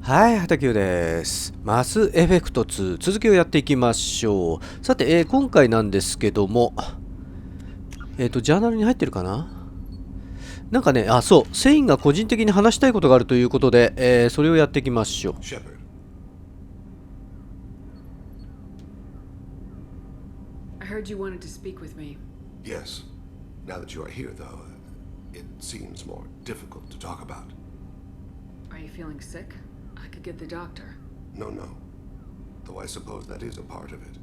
はい、HataQです。マスエフェクト2、続きをやっていきましょう。さて、今回なんですけども、ジャーナルに入ってるかな。なんかね、そう、セインが個人的に話したいことがあるということで、それをやっていきましょう。Shepard. I heard you wanted to speak with me. Yes. Now that you are here, though, it seems more difficult to talk about. Are you feeling sick? I could get the doctor. No. Though I suppose that is a part of it.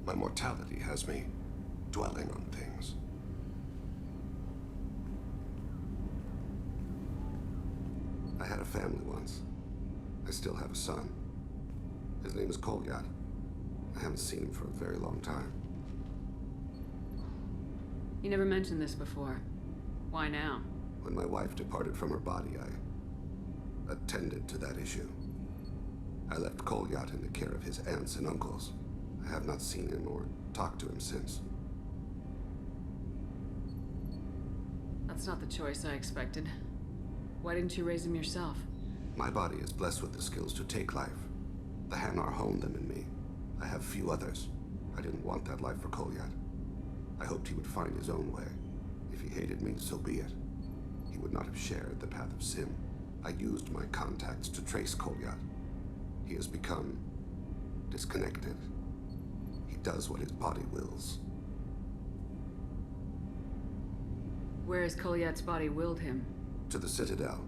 My mortality has me dwelling on things. I had a family once. I still have a son. His name is Kolyat. I haven't seen him for a very long time. You never mentioned this before. Why now? When my wife departed from her body, I attended to that issue. I left Kolyat in the care of his aunts and uncles. I have not seen him or talked to him since. That's not the choice I expected. Why didn't you raise him yourself? My body is blessed with the skills to take life. The Hanar honed them in me. I have few others. I didn't want that life for Kolyat. I hoped he would find his own way. If he hated me, so be it. He would not have shared the path of sin. I used my contacts to trace Kolyat. He has become disconnected. He does what his body wills. Where has Kolyat's body willed him? To the Citadel.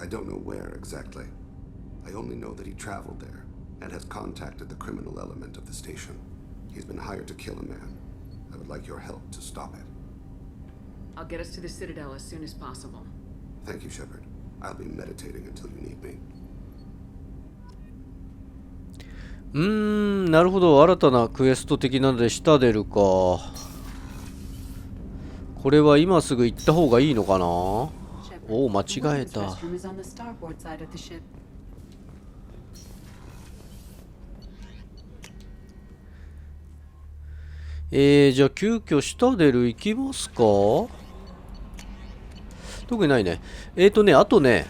I don't know where exactly. I only know that he traveled there and has contacted the criminal element of the station. He's been hired to kill a man. I would like your help to stop it. I'll get us to the Citadel as soon as possible. Thank you, Shepard. I'll be meditating until you need me. なるほど。新たなクエスト的なので、シタデルか。これは今すぐ行った方がいいのかな。おお、間違えた。じゃあ急遽シタデル行きますか。特にないね。あとね、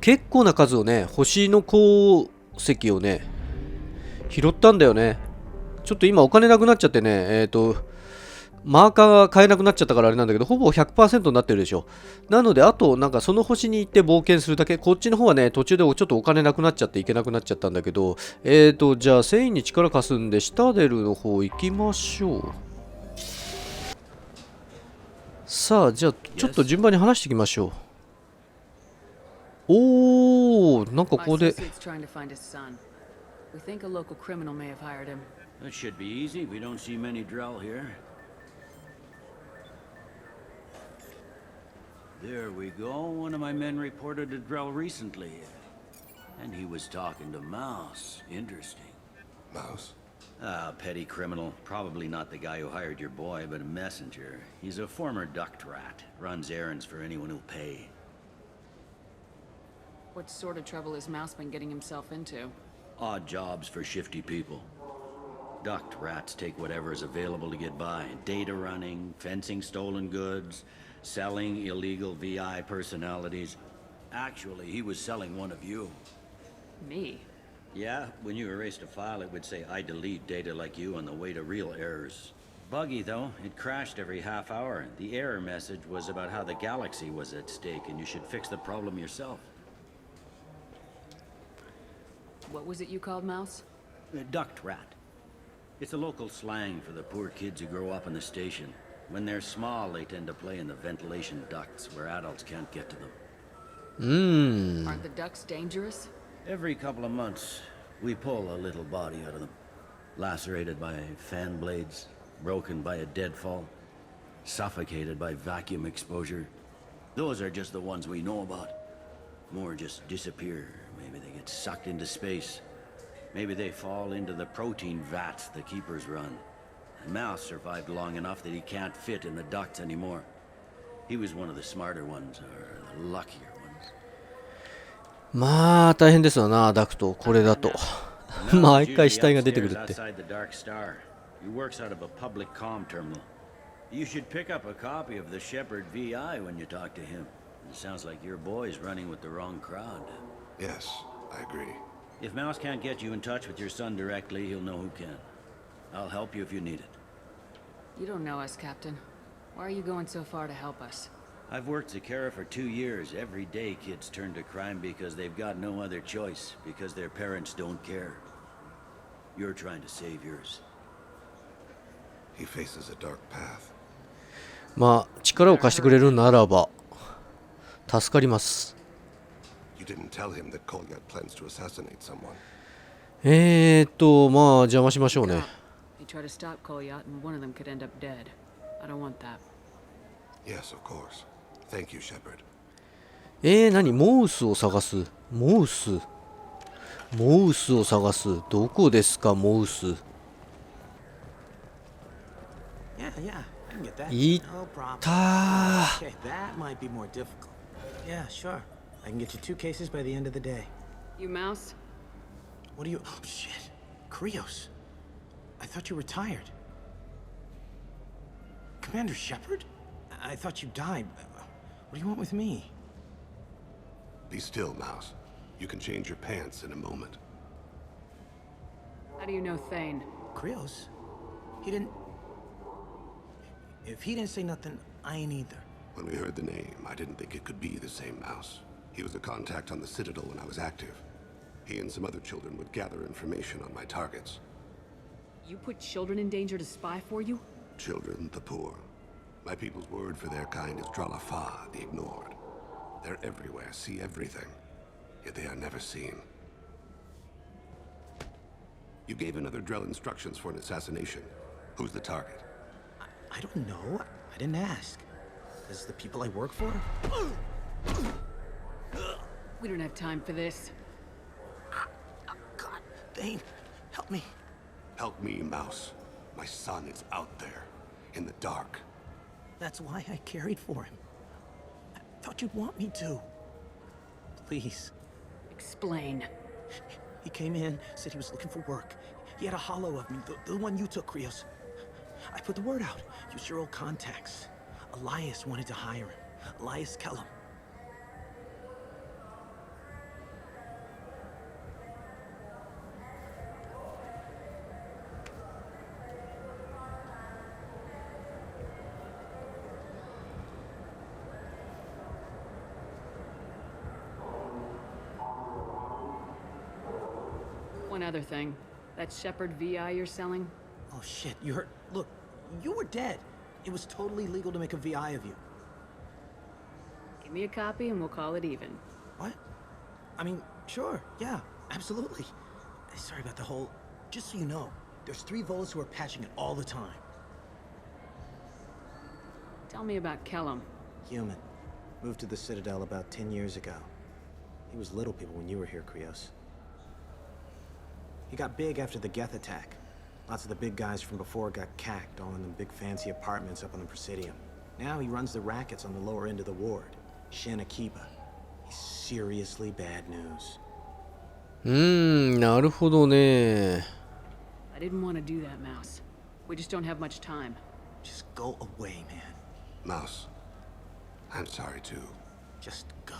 結構な数をね、星の鉱石をね、拾ったんだよね。ちょっと今お金なくなっちゃってね、マーカーが買えなくなっちゃったからあれなんだけど、ほぼ 100% になってるでしょ。なので、あと、なんかその星に行って冒険するだけ。こっちの方はね、途中でちょっとお金なくなっちゃって行けなくなっちゃったんだけど、じゃあ、繊維に力貸すんで、シタデルの方行きましょう。さあ、じゃあ、ちょっと順番に話していきましょう。おー、なんかここで。We think a local criminal may have hired him. That should be easy. We don't see many Drell here. There we go. One of my men reported a Drell recently. And he was talking to Mouse. Interesting. Mouse? Ah, petty criminal. Probably not the guy who hired your boy, but a messenger. He's a former duct rat. Runs errands for anyone who'll pay. What sort of trouble has Mouse been getting himself into? Odd jobs for shifty people. Duct rats take whatever is available to get by. Data running, fencing stolen goods, selling illegal VI personalities. Actually, he was selling one of you. Me? Yeah, when you erased a file, it would say, I delete data like you on the way to real errors. Buggy, though. It crashed every half hour. The error message was about how the galaxy was at stake, and you should fix the problem yourself. What was it you called Mouse? A duct rat. It's a local slang for the poor kids who grow up in the station. When they're small, they tend to play in the ventilation ducts where adults can't get to them. Aren't the ducts dangerous? Every couple of months, we pull a little body out of them. Lacerated by fan blades, broken by a deadfall, suffocated by vacuum exposure. Those are just the ones we know about. More just disappear. Maybe they get sucked into space. Maybe they fall into the protein vats the keepers run. And Mouse survived long enough that he can't fit in the ducts anymore. He was one of the smarter ones, or the luckier ones. まあ、大変ですよな、ダクト。これだと。毎回死体が出てくるって。Outside the Dark Star. He works out of a public comm terminal. You should pick up a copy of the Shepard VI when you talk to him. It sounds like your boy's running with the wrong crowd. Yes, I agree. If Mouse can't get you in touch with your son directly, he'll know who can. I'll help you if you need it. You don't know us, Captain. Why are you going so far to help us? I've worked at Kara for 2 years. Every day kids turn to crime because they've got no other choice, because their parents don't care. You're trying to save yours. He faces a dark path. まあ力を貸してくれるならば助かります。 You didn't tell him that Kolyat plans to assassinate someone. まあ邪魔しましょうね。 They try to stop Kolyat and one of them could end up dead. I don't want that. Yes, of course. Thank you, Shepard. 何モウスを探す。モウスを探す。どこですかモウス。 Yeah, yeah, I can get that. いっ No problem. たー。 Okay, that might be more difficult. Yeah, sure. I can get you 2 cases by the end of the day. You Mouse? What are you? Oh shit, Krios. I thought you retired. Commander Shepard? I thought you died. What do you want with me? Be still, Mouse. You can change your pants in a moment. How do you know Thane? Krios? He didn't. If he didn't say nothing, I ain't either. When we heard the name, I didn't think it could be the same Mouse. He was a contact on the Citadel when I was active. He and some other children would gather information on my targets. You put children in danger to spy for you? Children, the poor. My people's word for their kind is Dralafa, the ignored. They're everywhere, see everything. Yet they are never seen. You gave another Drell instructions for an assassination. Who's the target? I don't know. I didn't ask. Is the people I work for? We don't have time for this. Oh, God, Thane, help me. Help me, Mouse. My son is out there, in the dark. That's why I carried for him. I thought you'd want me to. Please. Explain. He came in, said he was looking for work. He had a hollow of me, the one you took, Krios. I put the word out. Use your old contacts. Elias wanted to hire him. Elias Kellum. One other thing. That Shepard VI you're selling? Oh shit, you heard? Look, you were dead. It was totally legal to make a VI of you. Give me a copy and we'll call it even. What? I mean, sure, yeah, absolutely. Sorry about the whole... Just so you know, there's 3 Volus who are patching it all the time. Tell me about Kellum. Human. Moved to the Citadel about 10 years ago. He was little people when you were here, Krios. He got big after the Geth attack. Lots of the big guys from before got cacked, all in them big fancy apartments up on the Presidium. Now he runs the rackets on the lower end of the ward. Shin Akiba. He's seriously bad news. なるほどね。 I didn't want to do that, Mouse. We just don't have much time. Just go away, man. Mouse, I'm sorry too. Just go.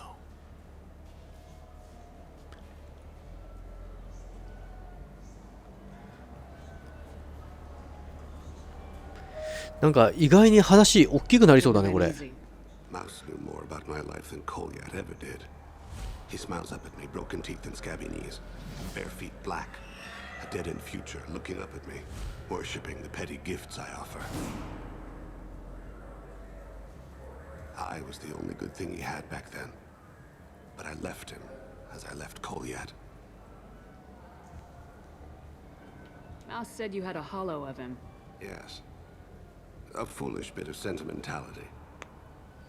なんか意外に話大きくなりそうだねこれ。 Easy. Mouse knew more about my life than Kolyat ever did. He smiles up at me, broken teeth and scabby knees, bare feet black, a dead-end future looking up at me, worshipping the petty gifts I offer. I was the only good thing he had back then, but I left him as I left Kolyat. Mouse said you had a hollow of him. Yes. A foolish bit of sentimentality.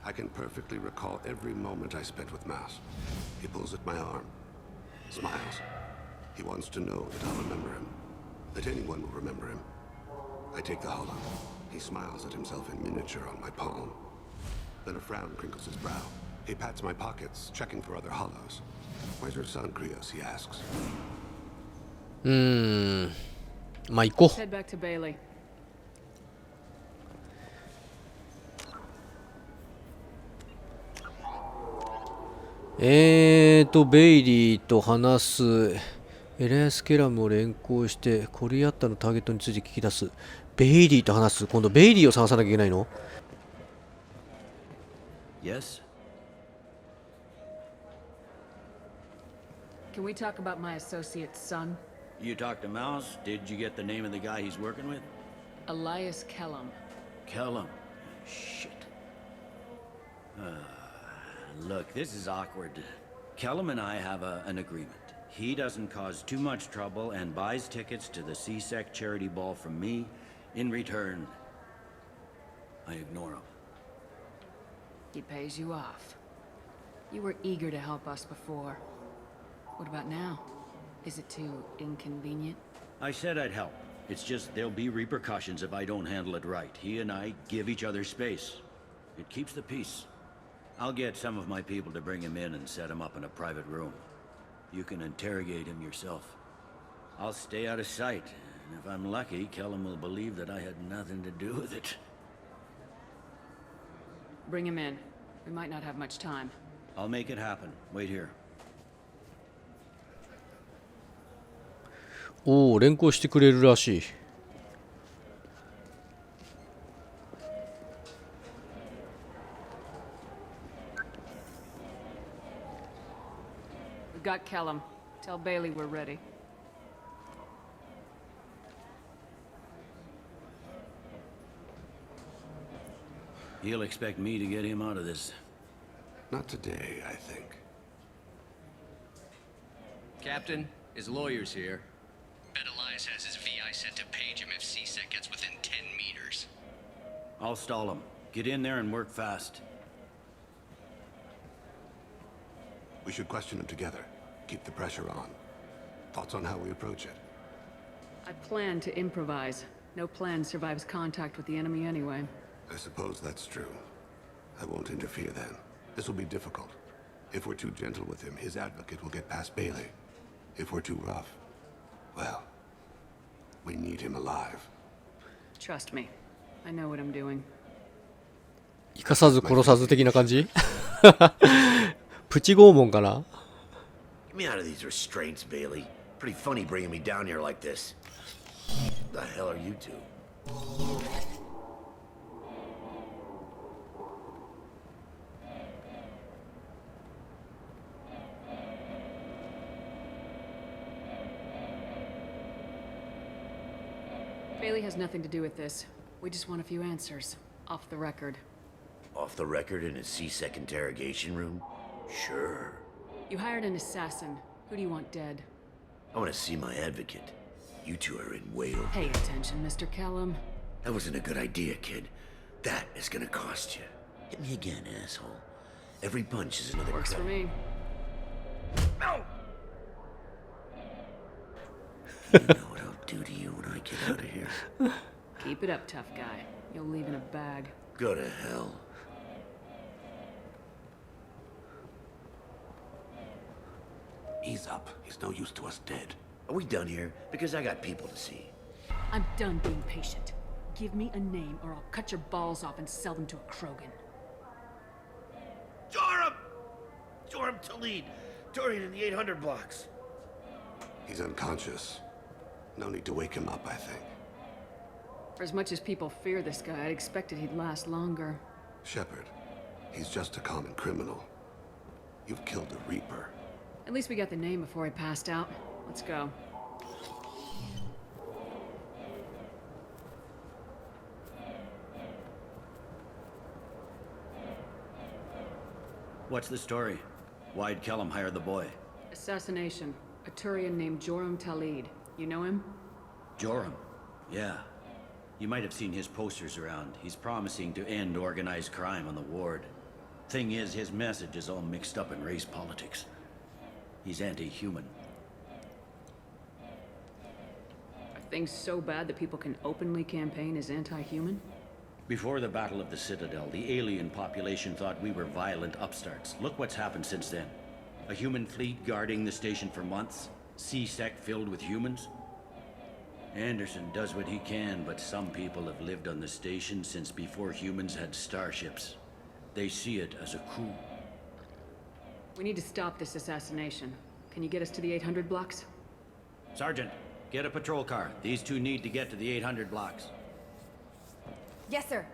I can perfectly recall every moment I spent with Mouse. He pulls at my arm, smiles. He wants to know that I'll remember him, that anyone will remember him. I take the hollow. He smiles at himself in miniature on my palm. Then a frown crinkles his brow. He pats my pockets, checking for other hollows. Where's your son, Krios? He asks. まあ行こ Head back to Bailey. う。ベイリーと話す。エライス・ケラムを連行してコリアッタのターゲットについて聞き出す。ベイリーと話す。今度ベイリーを探さなきゃいけないの？ Yes? Can we talk about my associate's son? You talked to Mouse? Did you get the name of the guy he's working with? Elias Kellum. Kellum. Shit. Look, this is awkward. Kellum and I have an agreement. He doesn't cause too much trouble and buys tickets to the CSEC charity ball from me. In return, I ignore him. He pays you off. You were eager to help us before. What about now? Is it too inconvenient? I said I'd help. It's just there'll be repercussions if I don't handle it right. He and I give each other space. It keeps the peace. I'll get some of my people to bring him in and set him up in a private room. You can interrogate him yourself. I'll stay out of sight, and if I'm lucky, Kellum will believe that I had nothing to do with it. Bring him in. We might not have much time. I'll make it happen. Wait here. おお、連行してくれるらしい。We've got Kellum. Tell Bailey we're ready. He'll expect me to get him out of this. Not today, I think. Captain, his lawyer's here. Bet Elias has his VI set to page him if CSEC gets within 10 meters. I'll stall him. Get in there and work fast. We should question him together. Keep the pressure on. Thoughts on how we approach it? I plan to improvise. No plan survives contact with the enemy anyway. I suppose that's true. I won't interfere then. This will be difficult. If we're too gentle with him, his advocate will get past Bailey. If we're too rough, well, we need him alive. Trust me. I know what I'm doing. 生かさず殺さず的な感じプチ拷問かな。 Get me out of these restraints, Bailey. Pretty funny bringing me down here like this. The hell are you two? Bailey has nothing to do with this. We just want a few answers. Off the record. Off the record in a CSEC interrogation room? Sure. You hired an assassin. Who do you want dead? I want to see my advocate. You two are in way over. Pay attention, Mr. Kellum. That wasn't a good idea, kid. That is gonna cost you. Hit me again, asshole. Every punch is another Works for me. You know what I'll do to you when I get out of here. Keep it up, tough guy. You'll leave in a bag. Go to hell. Ease up. He's no use to us dead. Are we done here? Because I got people to see. I'm done being patient. Give me a name or I'll cut your balls off and sell them to a Krogan. Joram! Joram Talid! Dorian in the 800 blocks. He's unconscious. No need to wake him up, I think. For as much as people fear this guy, I expected he'd last longer. Shepard, he's just a common criminal. You've killed a Reaper. At least we got the name before he passed out. Let's go. What's the story? Why'd Kellum hire the boy? Assassination. A Turian named Joram Talid. You know him? Joram. Yeah. You might have seen his posters around. He's promising to end organized crime on the ward. Thing is, his message is all mixed up in race politics. He's anti-human. Are things so bad that people can openly campaign as anti-human? Before the Battle of the Citadel, the alien population thought we were violent upstarts. Look what's happened since then. A human fleet guarding the station for months. CSEC filled with humans. Anderson does what he can, but some people have lived on the station since before humans had starships. They see it as a coup. We need to stop this assassination. Can you get us to the 800 blocks? Sergeant, get a patrol car. These two need to get to the 800 blocks. Yes, sir.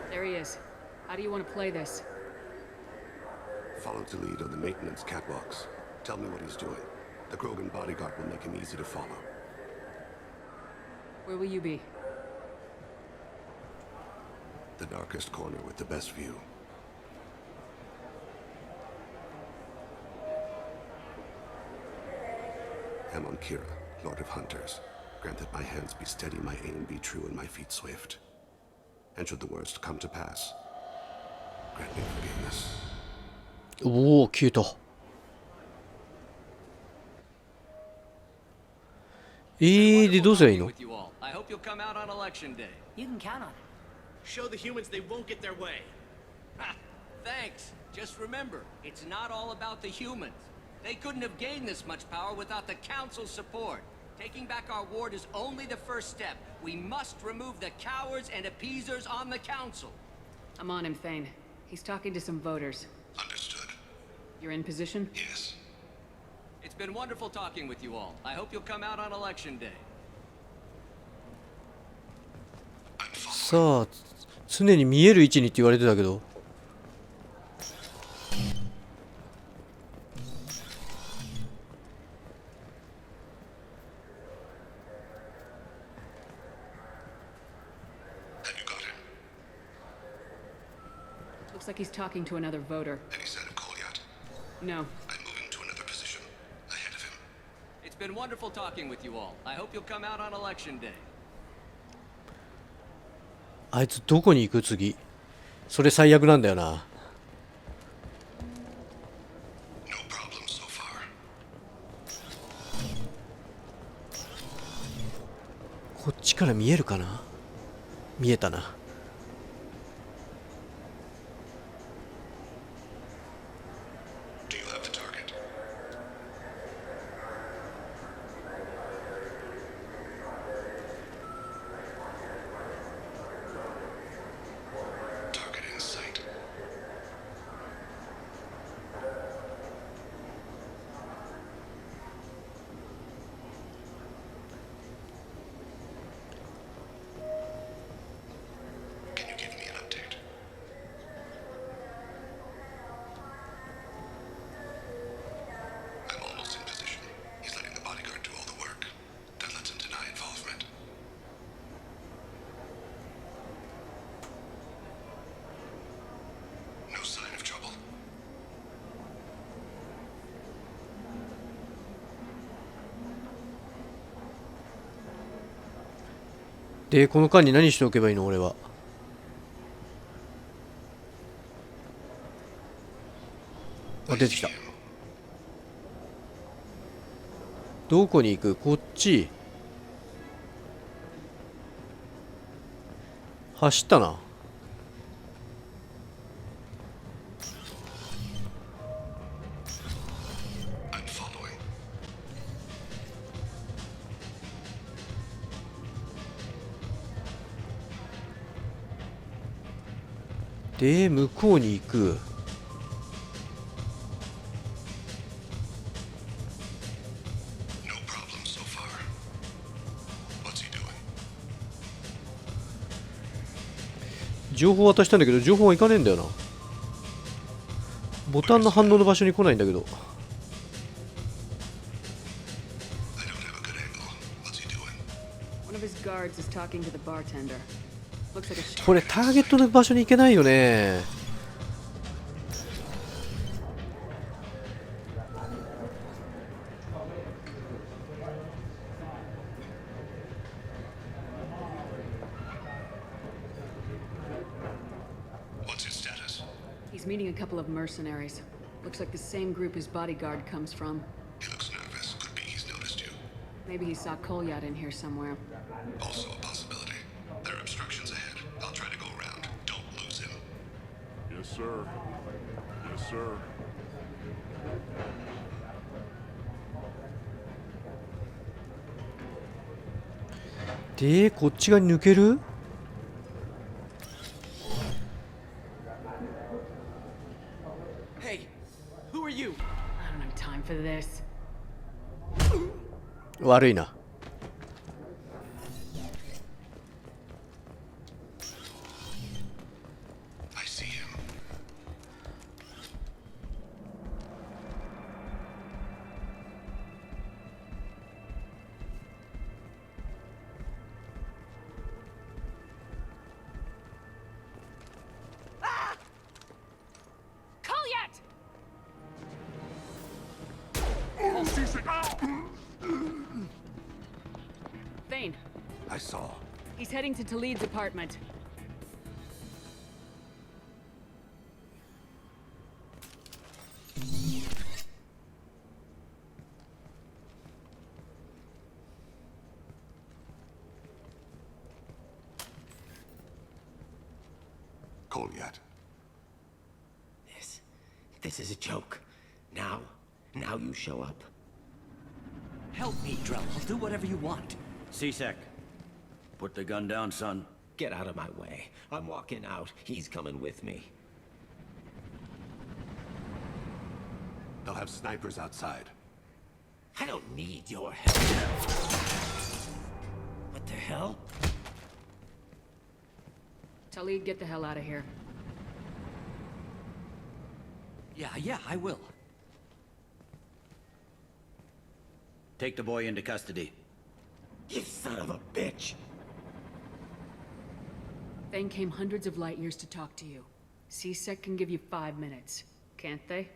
There he is. How do you want to play this? Follow to lead on the maintenance catwalks. Tell me what he's doing. The Krogan bodyguard will make him easy to follow. Where will you be? The darkest corner with the best view. Amon Kira, Lord of Hunters. Grant that my hands be steady, my aim be true, and my feet swift. And should the worst come to pass, grant me forgiveness. おお、消えた。で、どうすりゃいいの？ With you all. I hope you'll come out on election day. You can count on it. Show the humans they won't get their way. Ha! Thanks. Just remember, it's not all about the humans. They couldn't have gained this much power without the Council's support. Taking back our ward is only the first step. We must remove the cowards and appeasers on the Council. I'm on him, Thane. He's talking to some voters. Understood. You're in position? Yes. It's been wonderful talking with you all. I hope you'll come out on election day. さあ、常に見える位置にって言われてたけど。Have you got him? Looks like he's talking to another voter. Any sign of Kolyat? No. I'm moving to another position. Ahead of him. It's been wonderful talking with you all. I hope you'll come out on election day. あいつどこに行く次？それ最悪なんだよな。No problem so far. こっちから見えるかな？見えたな。Do you have the target? Target in sight. で、この間に何しておけばいいの俺は。あ、出てきた。どこに行く？こっち。走ったな。で、向こうに行く。情報渡したんだけど、情報はいかねえんだよな。ボタンの反応の場所に来ないんだけど。これターゲットの場所に行けないよね。He's meeting a couple of mercenaries. Looks like the same group his bodyguard comes from. He looks nervous. Could be he's noticed you. Maybe he saw Kolyat in here somewhere. Also a possibility. There are obstructions ahead. I'll try to go around. Don't lose him. Yes, sir. Yes, sir. でこっち側に抜ける。 Hey, who are you? I don't have time for this. 悪いな。I see him. Kolyat! Thane, I saw. he's heading to Talid's apartment. Kolyat. This is a joke. Now you show up. Help me, Drell. I'll do whatever you want. C-Sec, put the gun down, son. Get out of my way. I'm walking out. He's coming with me. They'll have snipers outside. I don't need your help. What the hell? Talid, get the hell out of here. Yeah, I will. Take the boy into custody. You son of a bitch! Thane came hundreds of light years to talk to you. C-Sec can give you 5 minutes, can't they?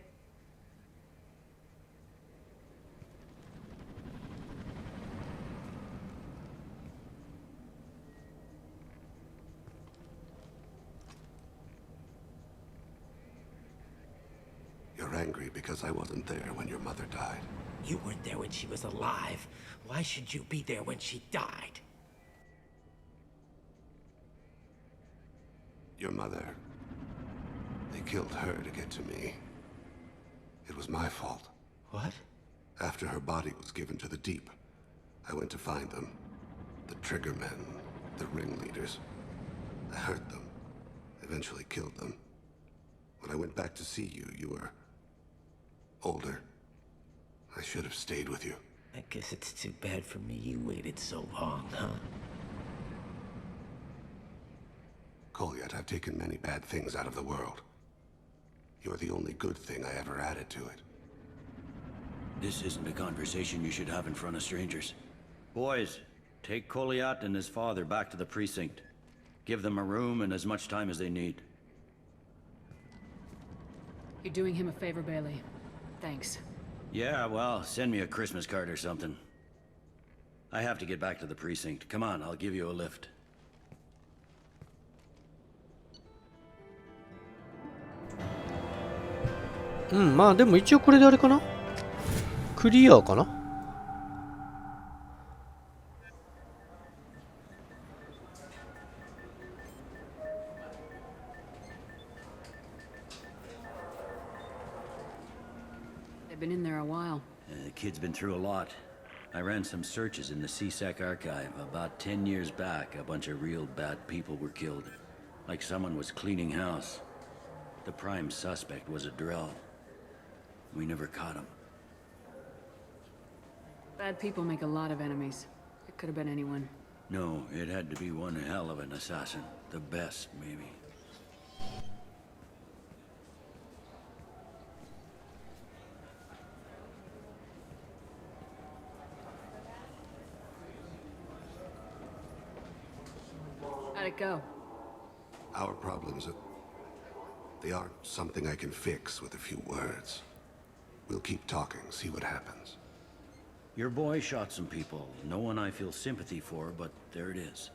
You're angry because I wasn't there when your mother died. You weren't there when she was alive. Why should you be there when she died? Your mother. They killed her to get to me. It was my fault. What? After her body was given to the Deep, I went to find them. The Triggermen, the ringleaders. I hurt them. Eventually killed them. When I went back to see you, you were older. I should have stayed with you. I guess it's too bad for me you waited so long, huh? Kolyat, I've taken many bad things out of the world. You're the only good thing I ever added to it. This isn't a conversation you should have in front of strangers. Boys, take Kolyat and his father back to the precinct. Give them a room and as much time as they need. You're doing him a favor, Bailey. Thanks. Yeah, well, send me a Christmas card or something. I have to get back to the precinct. Come on, I'll give you a lift.まあでも一応これであれかな、クリアかな。They've been in there a while. The kid's been through a lot. I ran some searches in the CSEC archive. About 10 years back, a bunch of real bad people were killed. Like someone was cleaning house. The prime suspect was a Drell. We never caught him. Bad people make a lot of enemies. It could have been anyone. No, it had to be one hell of an assassin. The best, maybe. How'd it go? Our problems they aren't something I can fix with a few words. We'll keep talking, see what happens. Your boy shot some people. No one I feel sympathy for, but there it is.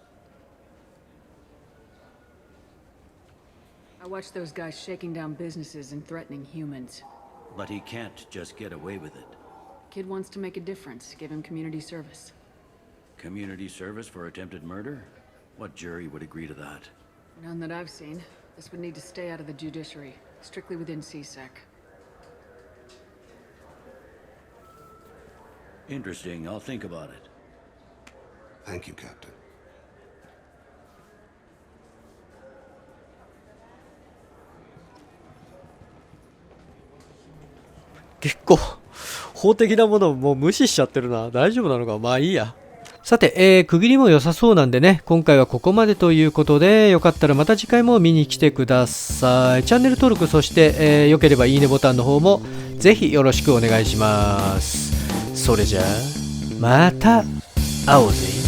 I watched those guys shaking down businesses and threatening humans. But he can't just get away with it. Kid wants to make a difference. Give him community service. Community service for attempted murder? What jury would agree to that? None that I've seen. This would need to stay out of the judiciary. Strictly within CSEC. Interesting. I'll think about it. Thank you, Captain. 結構法的なものをもう無視しちゃってるな。大丈夫なのか。まあいいや。さて、区切りも良さそうなんでね、今回はここまでということで、よかったらまた次回も見に来てください。チャンネル登録、そして、良ければいいねボタンの方もぜひよろしくお願いします。それじゃあ、また会おうぜ。